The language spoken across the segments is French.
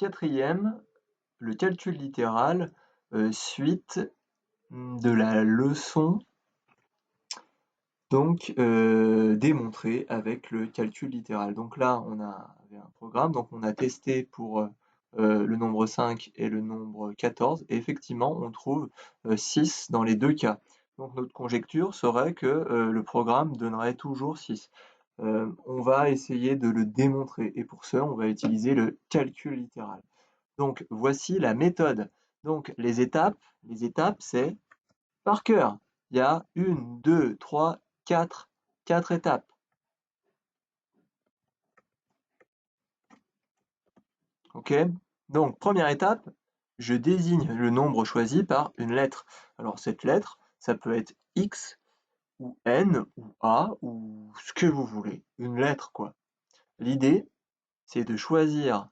quatrième, le calcul littéral, suite de la leçon donc démontrée avec le calcul littéral. Donc là, on avait un programme, donc on a testé pour le nombre 5 et le nombre 14, et effectivement, on trouve 6 dans les deux cas. Donc notre conjecture serait que le programme donnerait toujours 6. On va essayer de le démontrer, et pour ça, on va utiliser le calcul littéral. Donc voici la méthode. Donc les étapes, c'est par cœur. Il y a 1, 2, 3, 4 étapes. OK? Donc première étape, je désigne le nombre choisi par une lettre. Alors cette lettre, ça peut être X ou N ou A ou ce que vous voulez, une lettre quoi. L'idée, c'est de choisir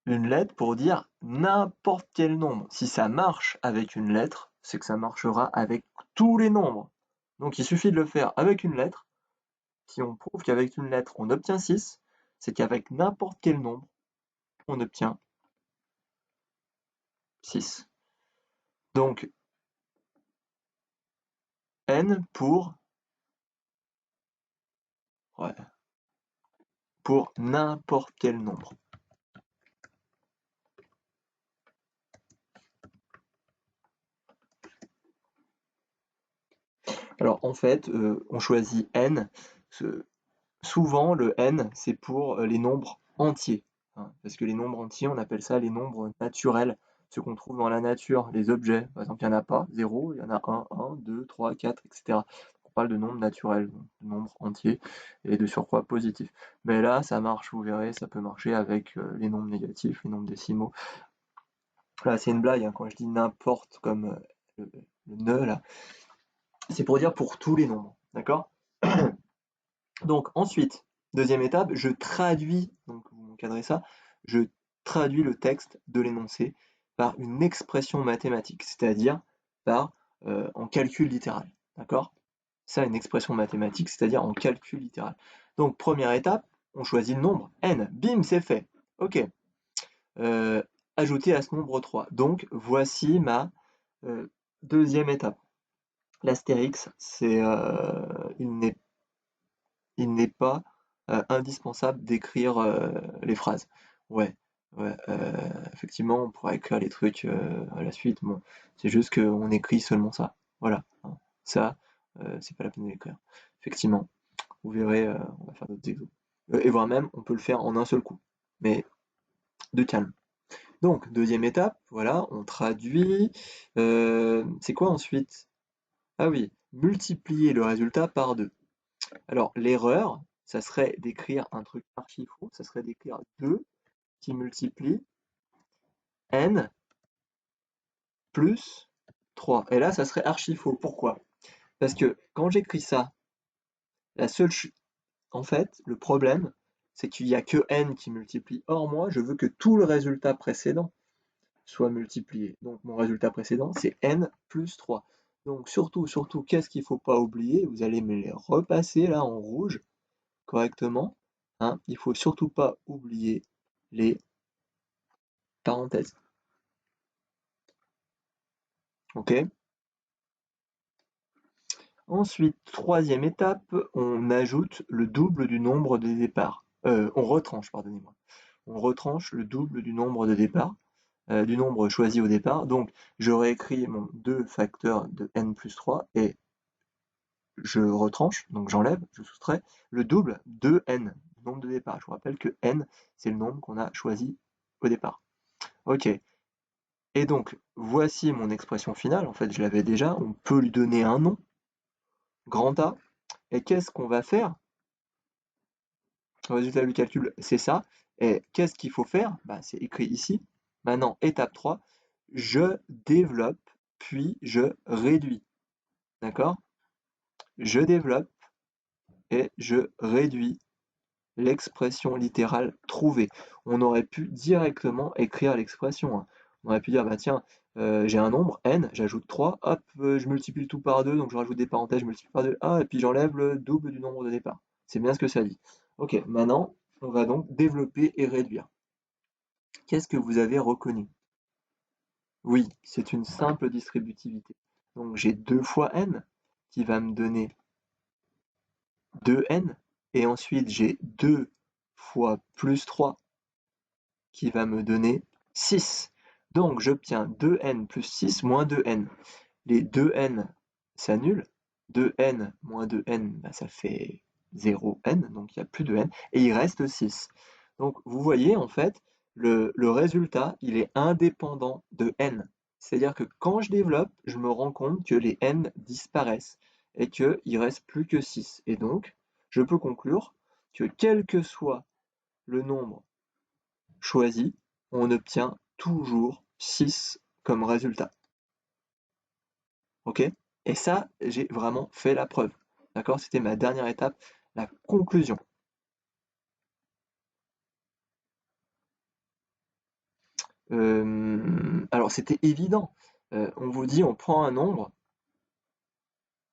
une lettre pour dire n'importe quel nombre. Si ça marche avec une lettre, c'est que ça marchera avec tous les nombres. Donc il suffit de le faire avec une lettre. Si on prouve qu'avec une lettre on obtient 6, c'est qu'avec n'importe quel nombre, on obtient 6. Donc n ouais, pour n'importe quel nombre. Alors en fait, on choisit n. Souvent, le n, c'est pour les nombres entiers, hein, parce que les nombres entiers, on appelle ça les nombres naturels, ceux qu'on trouve dans la nature, les objets. Par exemple, il n'y en a pas, 0, il y en a 1, 2, 3, 4, etc. On parle de nombres naturels, donc de nombres entiers, et de surcroît positifs. Mais là, ça marche, vous verrez, ça peut marcher avec les nombres négatifs, les nombres décimaux. Là, c'est une blague, hein, quand je dis n'importe comme le ne, là, c'est pour dire pour tous les nombres, d'accord? Donc ensuite, deuxième étape, je traduis, donc vous encadrez ça, je traduis le texte de l'énoncé par une expression mathématique, c'est-à-dire par en calcul littéral, d'accord? Ça, une expression mathématique, c'est-à-dire en calcul littéral. Donc première étape, on choisit le nombre n, bim, c'est fait. Ok. Euh, Ajouter à ce nombre 3. Donc voici ma deuxième étape. L'astérix, il n'est pas indispensable d'écrire les phrases. Ouais, ouais, effectivement, on pourra écrire les trucs à la suite. Bon, c'est juste qu'on écrit seulement ça. Voilà, hein. Ça, c'est pas la peine de l'écrire. Effectivement, vous verrez, on va faire d'autres exos. Et voire même, on peut le faire en un seul coup. Mais de calme. Donc, deuxième étape, voilà, on traduit. C'est quoi ensuite? Ah oui, multiplier le résultat par 2. Alors, l'erreur, ça serait d'écrire un truc archi faux, ça serait d'écrire 2 qui multiplie n plus 3. Et là, ça serait archi faux. Pourquoi? Parce que quand j'écris ça, la seule en fait, le problème, c'est qu'il n'y a que n qui multiplie. Or, moi, je veux que tout le résultat précédent soit multiplié. Donc, mon résultat précédent, c'est n plus 3. Donc, surtout, qu'est-ce qu'il ne faut pas oublier? Vous allez me les repasser là en rouge correctement, hein. Il ne faut surtout pas oublier les parenthèses. Ok? Ensuite, troisième étape, on ajoute le double du nombre de départs. On retranche, pardonnez-moi. On retranche le double du nombre de départs, du nombre choisi au départ. Donc, je réécris mon 2 facteur de n plus 3 et je retranche, donc j'enlève, je soustrais le double de n, le nombre de départ. Je vous rappelle que n, c'est le nombre qu'on a choisi au départ. Ok. Et donc, voici mon expression finale. En fait, je l'avais déjà. On peut lui donner un nom, grand A. Et qu'est-ce qu'on va faire? Le résultat du calcul, c'est ça. Et qu'est-ce qu'il faut faire? Bah, c'est écrit ici. Maintenant, étape 3, je développe, puis je réduis. D'accord? Je développe et je réduis l'expression littérale trouvée. On aurait pu directement écrire l'expression, hein. On aurait pu dire, bah tiens, j'ai un nombre, n, j'ajoute 3, hop, je multiplie tout par 2, donc je rajoute des parenthèses, je multiplie par 2, ah, et puis j'enlève le double du nombre de départ. C'est bien ce que ça dit. Ok, maintenant, on va donc développer et réduire. Qu'est-ce que vous avez reconnu? Oui, c'est une simple distributivité. Donc j'ai 2 fois n qui va me donner 2n, et ensuite j'ai 2 fois plus 3 qui va me donner 6. Donc j'obtiens 2n plus 6 moins 2n. Les 2n s'annulent. 2n moins 2n, bah, ça fait 0n, donc il n'y a plus de n, et il reste 6. Donc vous voyez, en fait, le résultat, il est indépendant de n. C'est-à-dire que quand je développe, je me rends compte que les n disparaissent et qu'il ne reste plus que 6. Et donc, je peux conclure que quel que soit le nombre choisi, on obtient toujours 6 comme résultat. Ok? Et ça, j'ai vraiment fait la preuve. D'accord? C'était ma dernière étape, la conclusion. Alors c'était évident. On vous dit, on prend un nombre,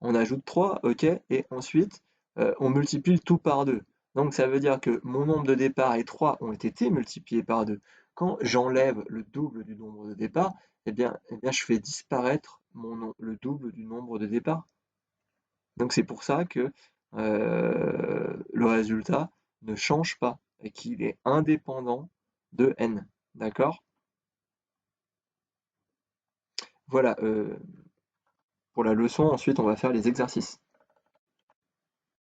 on ajoute 3, ok, et ensuite on multiplie le tout par 2. Donc ça veut dire que mon nombre de départ et 3 ont été multipliés par 2. Quand j'enlève le double du nombre de départ, eh bien je fais disparaître le double du nombre de départ. Donc c'est pour ça que le résultat ne change pas et qu'il est indépendant de n. D'accord? Voilà, pour la leçon, ensuite on va faire les exercices.